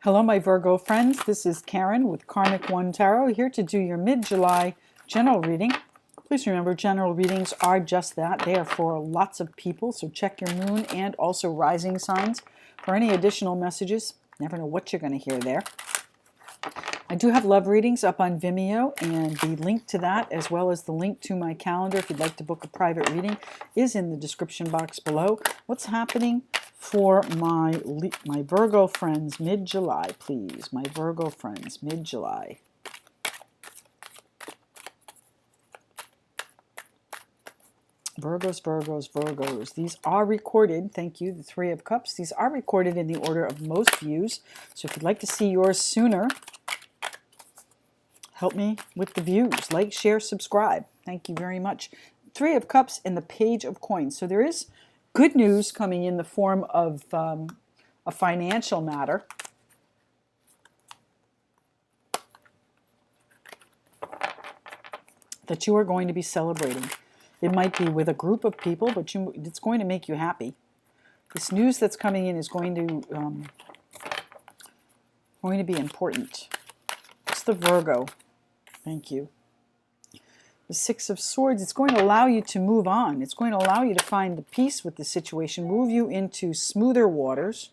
Hello, my Virgo friends. This is Karen with Karmic One Tarot, here to do your mid-July general reading. Please remember, general readings are just that. They are for lots of people, so check your moon and also rising signs for any additional messages. Never know what you're going to hear there. I do have love readings up on Vimeo, and the link to that, as well as the link to my calendar if you'd like to book a private reading, is in the description box below. What's happening for my Virgo friends mid-July, please? My Virgo friends mid-July. Virgos, Virgos, Virgos. These are recorded. Thank you, the Three of Cups. These are recorded in the order of most views. So if you'd like to see yours sooner, help me with the views. Like, share, subscribe. Thank you very much. Three of Cups and the Page of Coins. So there is good news coming in the form of a financial matter. That you are going to be celebrating. It might be with a group of people, but it's going to make you happy. This news that's coming in is going to be important. It's the Virgo. Thank you. The Six of Swords, it's going to allow you to move on. It's going to allow you to find the peace with the situation, move you into smoother waters.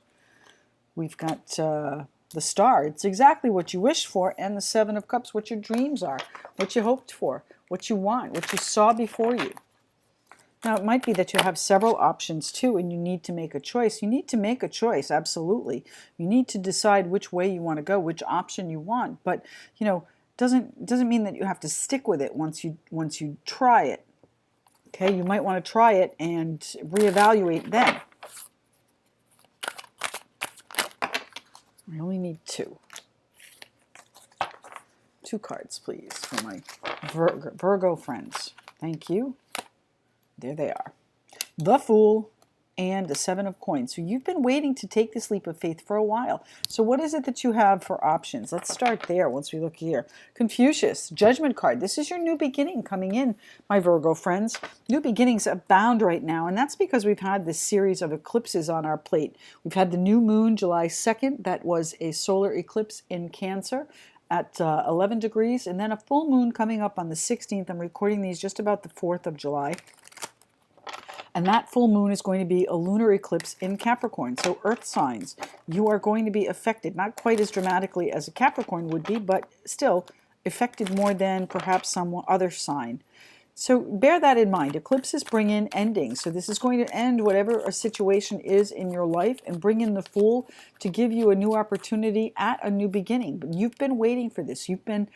We've got the Star. It's exactly what you wished for, and the Seven of Cups, what your dreams are, what you hoped for, what you want, what you saw before you. Now, it might be that you have several options too, and you need to make a choice. You need to make a choice, absolutely. You need to decide which way you want to go, which option you want. But, you know, doesn't mean that you have to stick with it once you try it. Okay, you might want to try it and reevaluate then. I only need two. Two cards, please, for my Virgo friends. Thank you. There they are. The Fool and the Seven of Coins. So you've been waiting to take this leap of faith for a while. So what is it that you have for options? Let's start there once we look here. Confucius, Judgment card. This is your new beginning coming in, my Virgo friends. New beginnings abound right now, and that's because we've had this series of eclipses on our plate. We've had the new moon July 2nd. That was a solar eclipse in Cancer at 11 degrees, and then a full moon coming up on the 16th. I'm recording these just about the 4th of July. And that full moon is going to be a lunar eclipse in Capricorn. So earth signs, you are going to be affected, not quite as dramatically as a Capricorn would be, but still affected more than perhaps some other sign. So bear that in mind. Eclipses bring in endings. So this is going to end whatever a situation is in your life and bring in the Fool to give you a new opportunity at a new beginning. But you've been waiting for this. You've been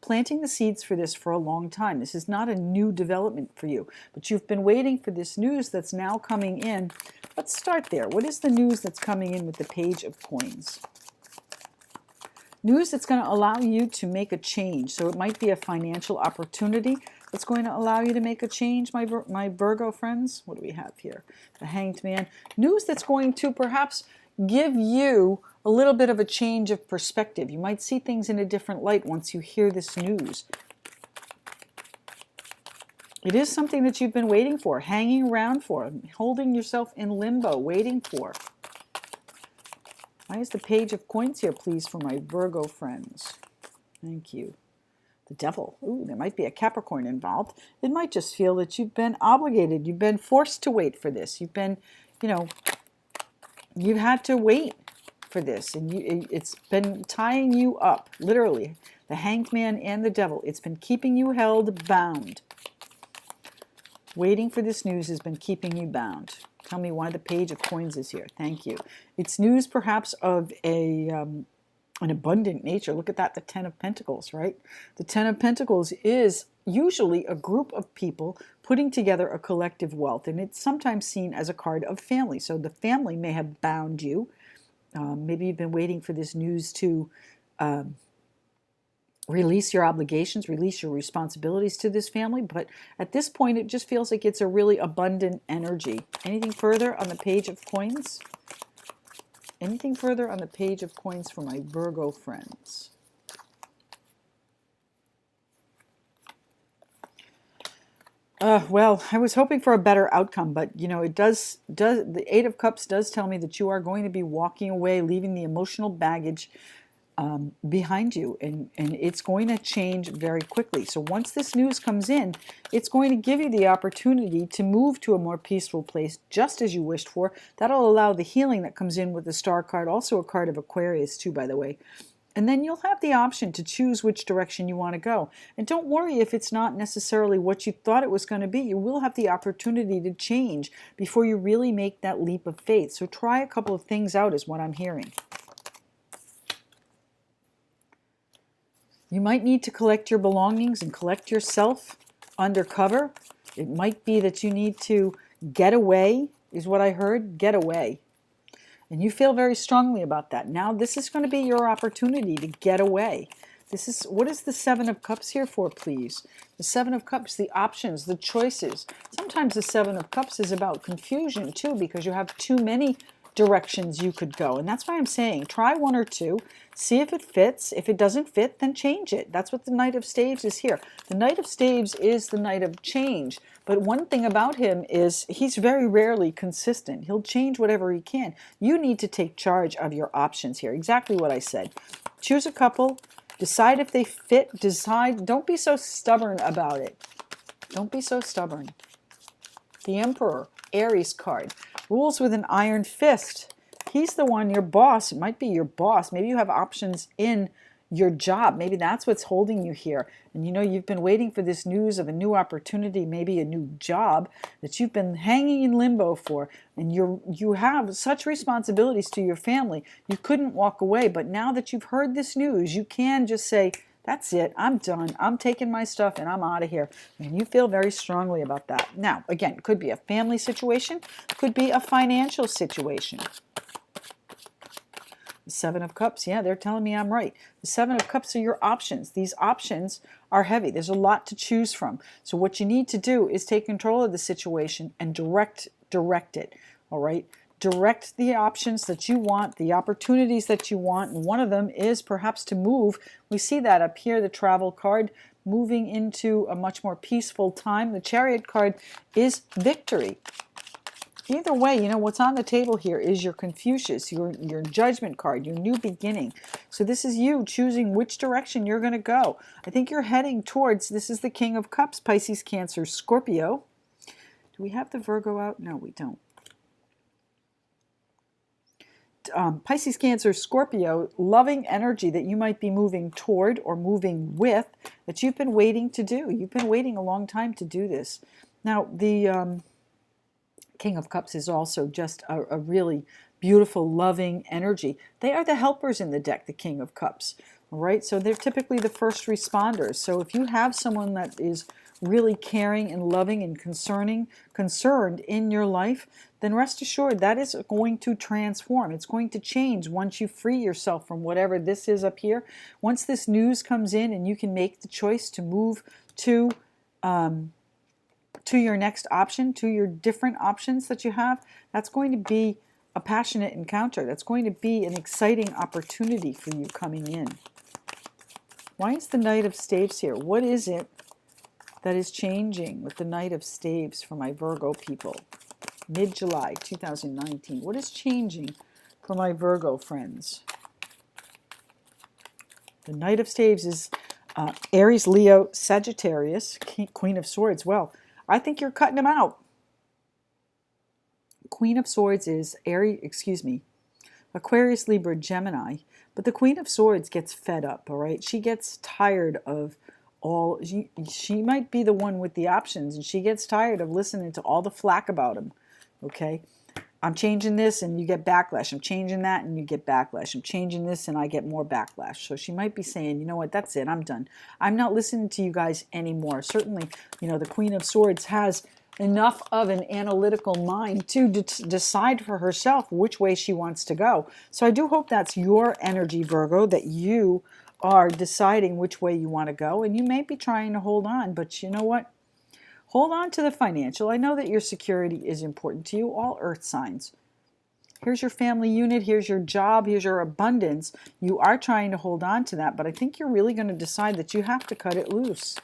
planting the seeds for this for a long time. This is not a new development for you, but you've been waiting for this news that's now coming in. Let's start there. What is the news that's coming in with the Page of Coins? News that's going to allow you to make a change. So it might be a financial opportunity that's going to allow you to make a change, my Virgo friends. What do we have here? The Hanged Man. News that's going to perhaps give you a little bit of a change of perspective. You might see things in a different light once you hear this news. It is something that you've been waiting for, hanging around for, holding yourself in limbo, waiting for. Why is the Page of Coins here, please, for my Virgo friends? Thank you. The Devil. Ooh, there might be a Capricorn involved. It might just feel that you've been obligated. You've been forced to wait for this. You've been, you've had to wait for this, and it's been tying you up, literally. The Hanged Man and the Devil. It's been keeping you held bound. Waiting for this news has been keeping you bound. Tell me why the Page of Coins is here. Thank you. It's news perhaps of an abundant nature. Look at that, the Ten of Pentacles, right? The Ten of Pentacles is usually a group of people putting together a collective wealth, and it's sometimes seen as a card of family. So the family may have bound you. Maybe you've been waiting for this news to release your obligations, release your responsibilities to this family, but at this point it just feels like it's a really abundant energy. Anything further on the Page of Coins? Anything further on the Page of Coins for my Virgo friends? Well, I was hoping for a better outcome, but you know, it does the Eight of Cups does tell me that you are going to be walking away, leaving the emotional baggage behind you, and it's going to change very quickly. So once this news comes in, it's going to give you the opportunity to move to a more peaceful place, just as you wished for. That'll allow the healing that comes in with the Star card, also a card of Aquarius too, by the way. And then you'll have the option to choose which direction you want to go. And don't worry if it's not necessarily what you thought it was going to be. You will have the opportunity to change before you really make that leap of faith. So try a couple of things out is what I'm hearing. You might need to collect your belongings and collect yourself undercover. It might be that you need to get away, is what I heard. Get away. And you feel very strongly about that. Now this is going to be your opportunity to get away. What is the Seven of Cups here for, please? The Seven of Cups, the options, the choices. Sometimes the Seven of Cups is about confusion too, because you have too many directions you could go. And that's why I'm saying try one or two, see if it fits. If it doesn't fit, then change it. That's what the Knight of Staves is here. The Knight of Staves is the Knight of change. But one thing about him is he's very rarely consistent. He'll change whatever he can. You need to take charge of your options here. Exactly what I said. Choose a couple. Decide if they fit. Decide. Don't be so stubborn about it. Don't be so stubborn. The Emperor, Aries card. Rules with an iron fist. He's the one, your boss. It might be your boss. Maybe you have options in your job. Maybe that's what's holding you here. And you know, you've been waiting for this news of a new opportunity, maybe a new job that you've been hanging in limbo for. And you have such responsibilities to your family. You couldn't walk away. But now that you've heard this news, you can just say, that's it. I'm done. I'm taking my stuff and I'm out of here. And you feel very strongly about that. Now, again, it could be a family situation. It could be a financial situation. The Seven of Cups, yeah, they're telling me I'm right. The Seven of Cups are your options. These options are heavy. There's a lot to choose from. So what you need to do is take control of the situation and direct it, all right? Direct the options that you want, the opportunities that you want, and one of them is perhaps to move. We see that up here, the Travel card, moving into a much more peaceful time. The Chariot card is victory. Either way, you know, what's on the table here is your Confucius, your Judgment card, your new beginning. So this is you choosing which direction you're going to go. I think you're heading towards, this is the King of Cups, Pisces, Cancer, Scorpio. Do we have the Virgo out? No, we don't. Pisces, Cancer, Scorpio, loving energy that you might be moving toward or moving with that you've been waiting to do. You've been waiting a long time to do this. Now, the King of Cups is also just a really beautiful, loving energy. They are the helpers in the deck, the King of Cups. All right, so they're typically the first responders. So if you have someone that is really caring and loving and concerned in your life, then rest assured that is going to transform. It's going to change once you free yourself from whatever this is up here. Once this news comes in and you can make the choice to move to your next option, to your different options that you have, that's going to be a passionate encounter. That's going to be an exciting opportunity for you coming in. Why is the Knight of Staves here? What is it that is changing with the Knight of Staves for my Virgo people? Mid-July 2019. What is changing for my Virgo friends? The Knight of Staves is Aries, Leo, Sagittarius, Queen of Swords. Well, I think you're cutting them out. Queen of Swords is Aquarius, Libra, Gemini. But the Queen of Swords gets fed up, all right? She gets tired of she might be the one with the options, and she gets tired of listening to all the flack about him, okay? I'm changing this and you get backlash. I'm changing that and you get backlash. I'm changing this and I get more backlash. So she might be saying, you know what, that's it. I'm done. I'm not listening to you guys anymore. Certainly, you know, the Queen of Swords has enough of an analytical mind to decide for herself which way she wants to go. So I do hope that's your energy, Virgo, that you are deciding which way you want to go. And you may be trying to hold on, but you know what? Hold on to the financial. I know that your security is important to you, all earth signs. Here's your family unit, here's your job, here's your abundance. You are trying to hold on to that, but I think you're really going to decide that you have to cut it loose.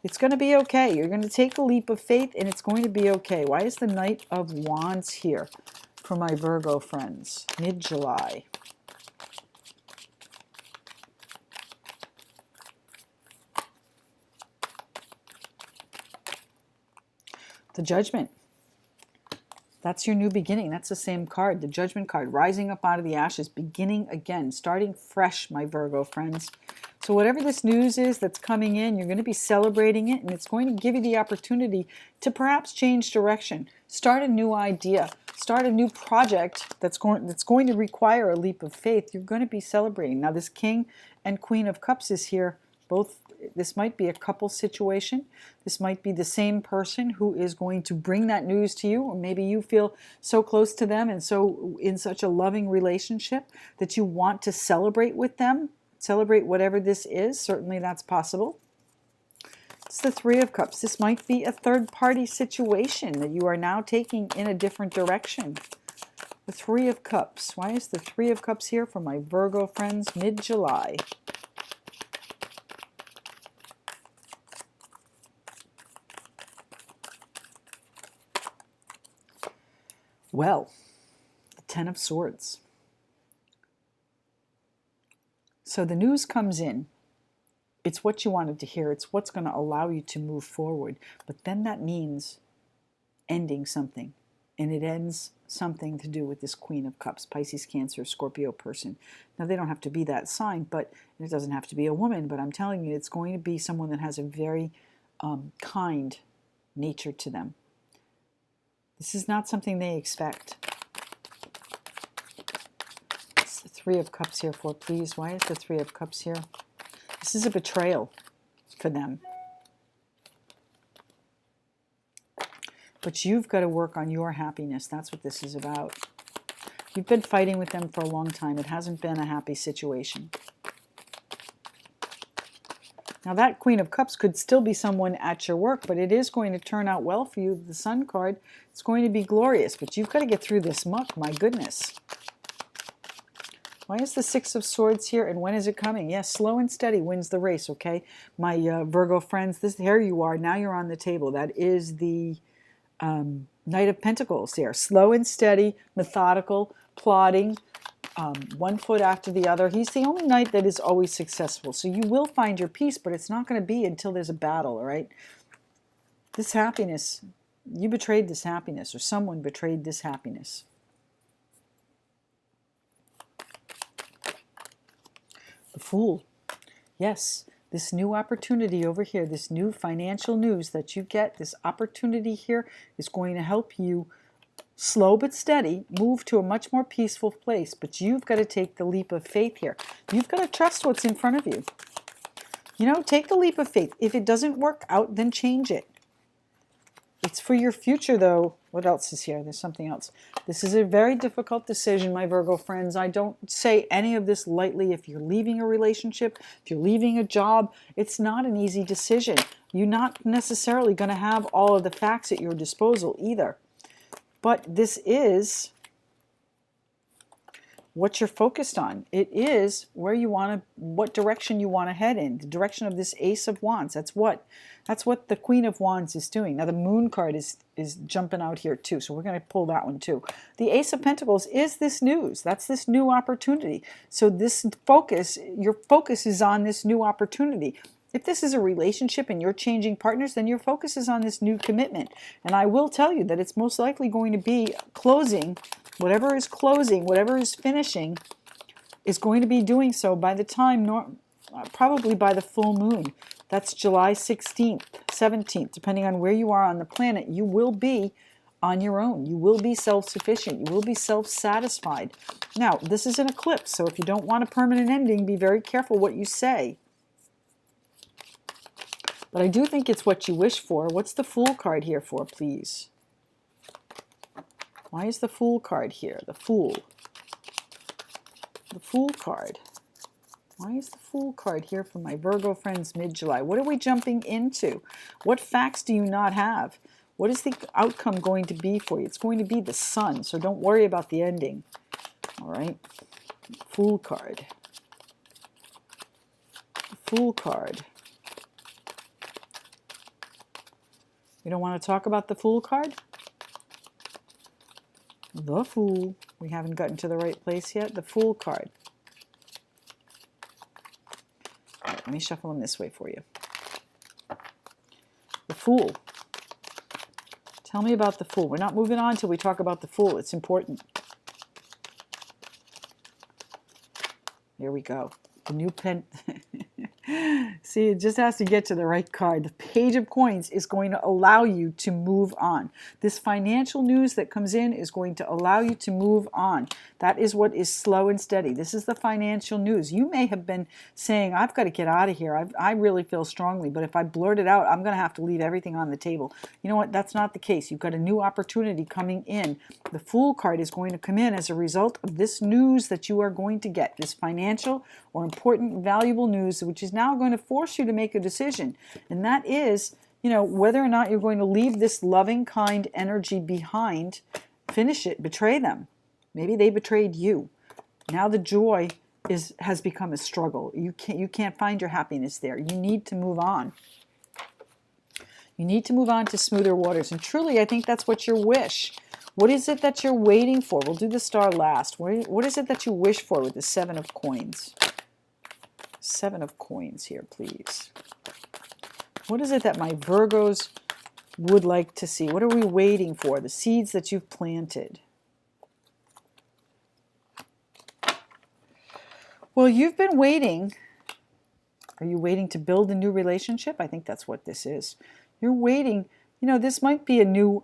It's going to be okay. You're going to take a leap of faith and it's going to be okay. Why is the Knight of Wands here for my Virgo friends? Mid-July. The Judgment. That's your new beginning. That's the same card, the Judgment card, rising up out of the ashes, beginning again, starting fresh, my Virgo friends. So whatever this news is that's coming in, you're going to be celebrating it, and it's going to give you the opportunity to perhaps change direction, start a new idea, start a new project that's going to require a leap of faith. You're going to be celebrating. Now this King and Queen of Cups is here. Both. This might be a couple situation. This might be the same person who is going to bring that news to you, or maybe you feel so close to them and so in such a loving relationship that you want to celebrate with them, celebrate whatever this is. Certainly that's possible. It's the Three of Cups. This might be a third-party situation that you are now taking in a different direction. The Three of Cups. Why is the Three of Cups here for my Virgo friends mid-July? Well, the Ten of Swords. So the news comes in. It's what you wanted to hear. It's what's going to allow you to move forward. But then that means ending something. And it ends something to do with this Queen of Cups, Pisces, Cancer, Scorpio person. Now, they don't have to be that sign, but it doesn't have to be a woman. But I'm telling you, it's going to be someone that has a very kind nature to them. This is not something they expect. It's the Three of Cups here for, please. Why is the Three of Cups here? This is a betrayal for them. But you've got to work on your happiness. That's what this is about. You've been fighting with them for a long time. It hasn't been a happy situation. Now that Queen of Cups could still be someone at your work, but it is going to turn out well for you. The Sun card, it's going to be glorious, but you've got to get through this muck, my goodness. Why is the Six of Swords here, and when is it coming? Yes, slow and steady wins the race, okay? My Virgo friends, here you are. Now you're on the table. That is the Knight of Pentacles here. Slow and steady, methodical, plodding. One foot after the other. He's the only knight that is always successful. So you will find your peace, but it's not going to be until there's a battle, all right? This happiness, you betrayed this happiness, or someone betrayed this happiness. The Fool. Yes, this new opportunity over here, this new financial news that you get, this opportunity here is going to help you slow but steady, move to a much more peaceful place. But you've got to take the leap of faith here. You've got to trust what's in front of you. You know, take the leap of faith. If it doesn't work out, then change it. It's for your future, though. What else is here? There's something else. This is a very difficult decision, my Virgo friends. I don't say any of this lightly. If you're leaving a relationship, if you're leaving a job, it's not an easy decision. You're not necessarily going to have all of the facts at your disposal either. But this is what you're focused on. It is where you want to, what direction you want to head in. The direction of this Ace of Wands. That's what the Queen of Wands is doing. Now the Moon card is jumping out here too, so we're going to pull that one too. The Ace of Pentacles is this news. That's this new opportunity. So this focus, your focus is on this new opportunity. If this is a relationship and you're changing partners, then your focus is on this new commitment. And I will tell you that it's most likely going to be closing. Whatever is finishing is going to be doing so by the time, probably by the full moon. That's July 16th, 17th, depending on where you are on the planet. You will be on your own. You will be self-sufficient. You will be self-satisfied. Now, this is an eclipse, so if you don't want a permanent ending, be very careful what you say. But I do think it's what you wish for. What's the Fool card here for, please? Why is the Fool card here? The Fool. The Fool card. Why is the Fool card here for my Virgo friends mid-July? What are we jumping into? What facts do you not have? What is the outcome going to be for you? It's going to be the Sun, so don't worry about the ending. All right? Fool card. The Fool card. You don't want to talk about the Fool card? The Fool. We haven't gotten to the right place yet. The Fool card. All right, let me shuffle them this way for you. The Fool. Tell me about the Fool. We're not moving on till we talk about the Fool. It's important. Here we go. The new pen. See, it just has to get to the right card. The Page of Coins is going to allow you to move on. This financial news that comes in is going to allow you to move on. That is what is slow and steady. This is the financial news. You may have been saying, I've got to get out of here. I really feel strongly, but if I blurt it out, I'm going to have to leave everything on the table. You know what? That's not the case. You've got a new opportunity coming in. The Fool card is going to come in as a result of this news that you are going to get, this financial or important, valuable news, which is now going to force you to make a decision. And that is, whether or not you're going to leave this loving, kind energy behind, finish it, betray them. Maybe they betrayed you. Now the joy has become a struggle. You can't find your happiness there. You need to move on. You need to move on to smoother waters. And truly, I think that's what your wish. What is it that you're waiting for? We'll do the star last. What is it that you wish for with the Seven of Coins? Seven of Coins here, please. What is it that my Virgos would like to see? What are we waiting for? The seeds that you've planted. Well, you've been waiting. Are you waiting to build a new relationship? I think that's what this is. You're waiting. This might be a new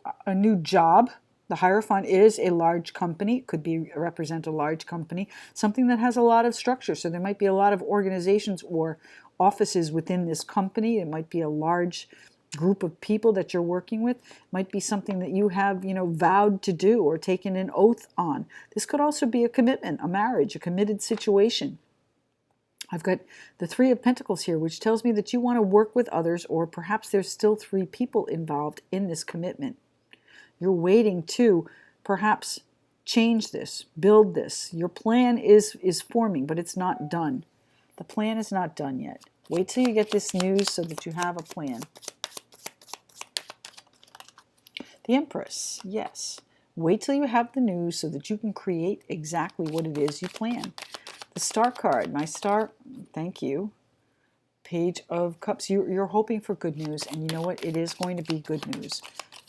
job. The Hierophant is a large company. It could represent a large company, something that has a lot of structure. So there might be a lot of organizations or offices within this company. It might be a large group of people that you're working with. It might be something that you have, vowed to do or taken an oath on. This could also be a commitment, a marriage, a committed situation. I've got the Three of Pentacles here, which tells me that you want to work with others, or perhaps there's still three people involved in this commitment. You're waiting to perhaps change this, build this. Your plan is forming, but it's not done. The plan is not done yet. Wait till you get this news so that you have a plan. The Empress, yes. Wait till you have the news so that you can create exactly what it is you plan. The Star card, my star, thank you. Page of Cups, you're hoping for good news, and you know what? It is going to be good news.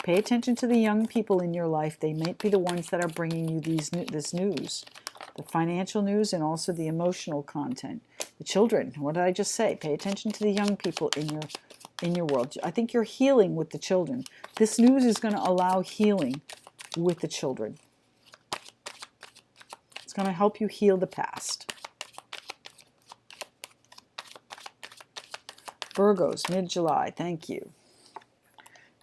Pay attention to the young people in your life. They might be the ones that are bringing you this news. The financial news and also the emotional content. The children, what did I just say? Pay attention to the young people in your world. I think you're healing with the children. This news is going to allow healing with the children. It's going to help you heal the past. Virgos, mid-July, thank you.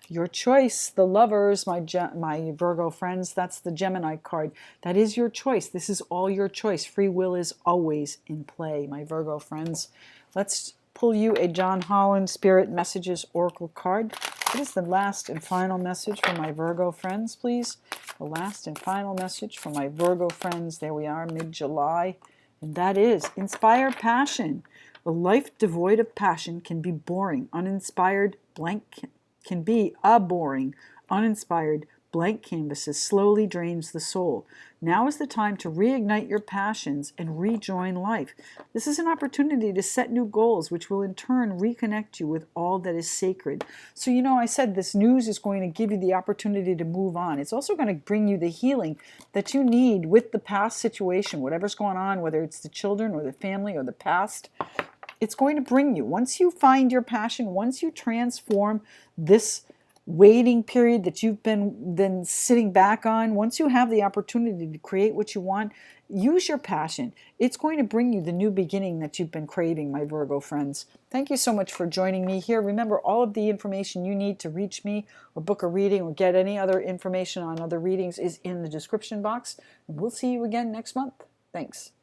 Your choice, the Lovers, my Virgo friends, that's the Gemini card. That is your choice. This is all your choice. Free will is always in play, my Virgo friends. Let's pull you a John Holland Spirit Messages Oracle card. What is the last and final message for my Virgo friends, please? The last and final message for my Virgo friends. There we are, mid-July. And that is inspire passion. A life devoid of passion can be boring, uninspired, blank can be a boring, uninspired, blank canvas that slowly drains the soul. Now is the time to reignite your passions and rejoin life. This is an opportunity to set new goals, which will in turn reconnect you with all that is sacred. So, I said this news is going to give you the opportunity to move on. It's also going to bring you the healing that you need with the past situation, whatever's going on, whether it's the children or the family or the past. It's going to bring you, once you find your passion, once you transform this waiting period that you've been sitting back on, once you have the opportunity to create what you want, use your passion. It's going to bring you the new beginning that you've been craving, my Virgo friends. Thank you so much for joining me here. Remember, all of the information you need to reach me or book a reading or get any other information on other readings is in the description box. And we'll see you again next month. Thanks.